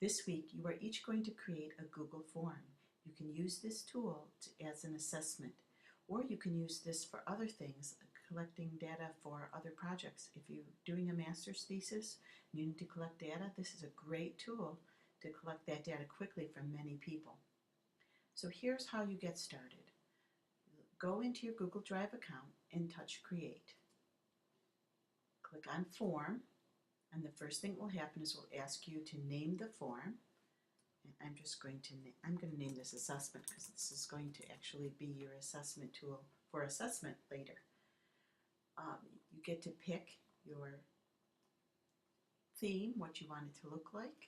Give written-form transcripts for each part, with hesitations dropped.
This week, you are each going to create a Google form. You can use this tool as an assessment, or you can use this for other things, like collecting data for other projects. If you're doing a master's thesis and you need to collect data, this is a great tool to collect that data quickly from many people. So here's how you get started. Go into your Google Drive account and touch Create. Click on Form, and the first thing that will happen is we'll ask you to name the form. And I'm going to name this Assessment because this is going to actually be your assessment tool for assessment later. You get to pick your theme, what you want it to look like.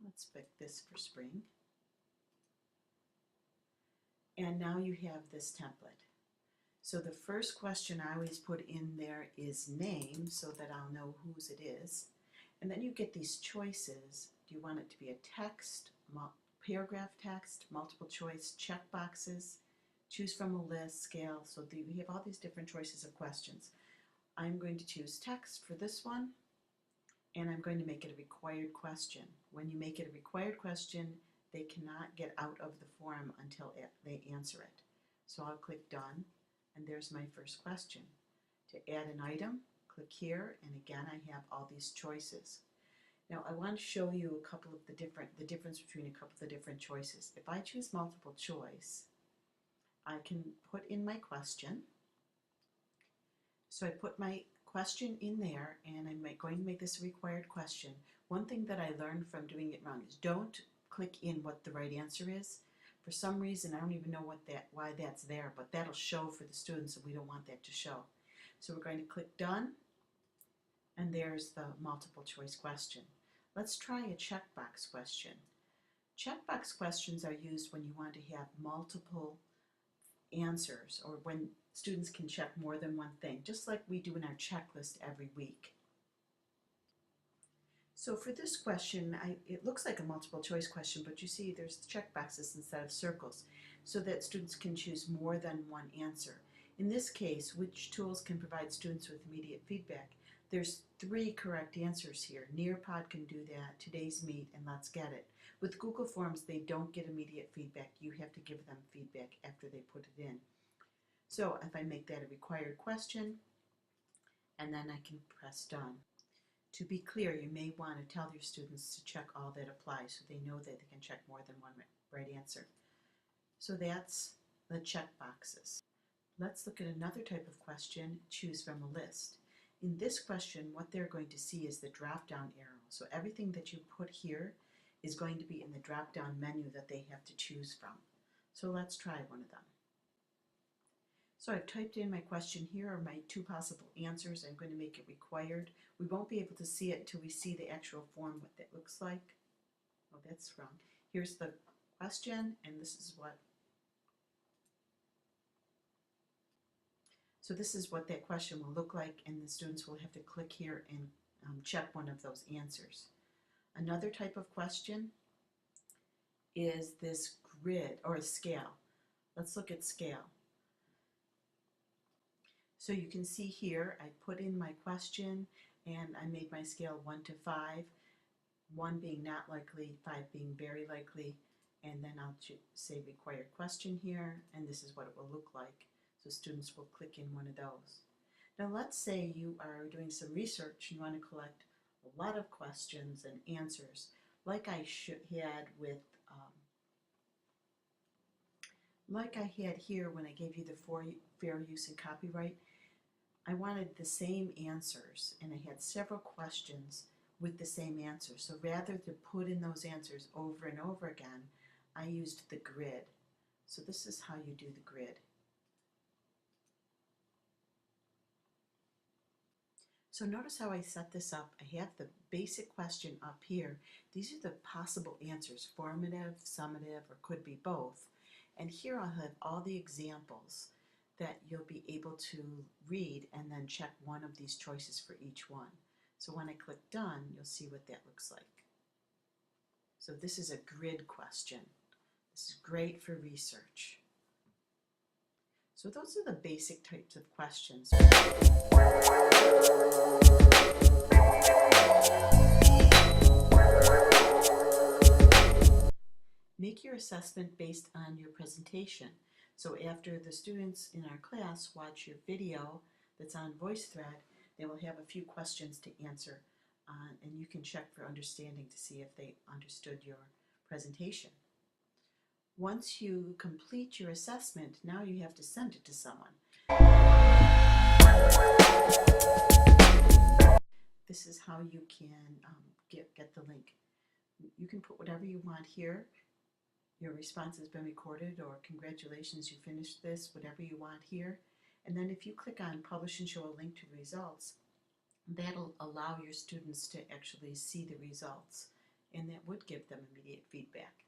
Let's pick this for spring. And now you have this template. So the first question I always put in there is name, so that I'll know whose it is. And then you get these choices. Do you want it to be a text, paragraph text, multiple choice, check boxes, choose from a list, scale. So we have all these different choices of questions. I'm going to choose text for this one, and I'm going to make it a required question. When you make it a required question, they cannot get out of the form until they answer it. So I'll click Done, and there's my first question. To add an item, click here, and again I have all these choices. Now I want to show you a couple of the difference between a couple of the different choices. If I choose multiple choice, I can put in my question. So I put my question in there, and I'm going to make this a required question. One thing that I learned from doing it wrong is don't click in what the right answer is. For some reason, I don't even know why that's there, but that'll show for the students, and we don't want that to show. So we're going to click Done, and there's the multiple choice question. Let's try a checkbox question. Checkbox questions are used when you want to have multiple answers, or when students can check more than one thing, just like we do in our checklist every week. So for this question, it looks like a multiple choice question, but you see there's check boxes instead of circles, so that students can choose more than one answer. In this case, which tools can provide students with immediate feedback? There's 3 correct answers here. Nearpod can do that, Today's Meet, and Let's Get It. With Google Forms, they don't get immediate feedback. You have to give them feedback after they put it in. So if I make that a required question, and then I can press Done. To be clear, you may want to tell your students to check all that applies so they know that they can check more than one right answer. So that's the check boxes. Let's look at another type of question, choose from a list. In this question, what they're going to see is the drop-down arrow. So everything that you put here is going to be in the drop-down menu that they have to choose from. So let's try one of them. So I've typed in my question. Here are my 2 possible answers. I'm going to make it required. We won't be able to see it until we see the actual form, what that looks like. Oh, that's wrong. Here's the question, and this is what. So this is what that question will look like, and the students will have to click here and check one of those answers. Another type of question is this grid or a scale. Let's look at scale. So you can see here I put in my question and I made my scale 1 to 5, 1 being not likely, 5 being very likely, and then I'll say required question here, and this is what it will look like. So students will click in one of those. Now let's say you are doing some research and you want to collect a lot of questions and answers, like I had with like I had here when I gave you the fair use and copyright. I wanted the same answers, and I had several questions with the same answers. So rather than put in those answers over and over again, I used the grid. So this is how you do the grid. So notice how I set this up. I have the basic question up here. These are the possible answers, formative, summative, or could be both. And here I'll have all the examples that you'll be able to read and then check one of these choices for each one. So when I click Done, you'll see what that looks like. So this is a grid question. This is great for research. So those are the basic types of questions. assessment based on your presentation. So after the students in our class watch your video that's on VoiceThread, they will have a few questions to answer, and you can check for understanding to see if they understood your presentation. Once you complete your assessment, now you have to send it to someone. This is how you can get the link. You can put whatever you want here. Your response has been recorded, or congratulations, you finished this, whatever you want here. And then if you click on publish and show a link to the results, that'll allow your students to actually see the results, and that would give them immediate feedback.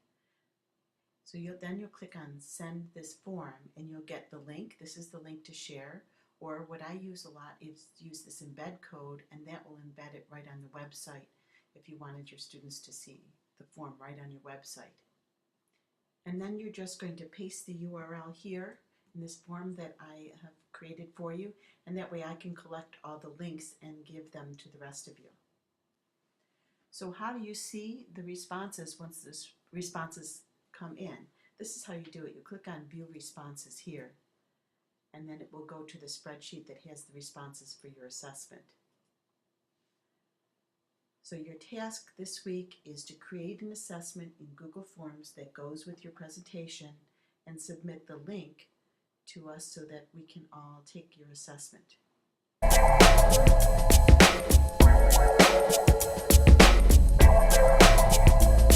So then you'll click on send this form and you'll get the link. This is the link to share, or what I use a lot is use this embed code, and that will embed it right on the website if you wanted your students to see the form right on your website. And then you're just going to paste the URL here in this form that I have created for you, and that way I can collect all the links and give them to the rest of you. So how do you see the responses once the responses come in? This is how you do it. You click on View Responses here, and then it will go to the spreadsheet that has the responses for your assessment. So your task this week is to create an assessment in Google Forms that goes with your presentation and submit the link to us so that we can all take your assessment.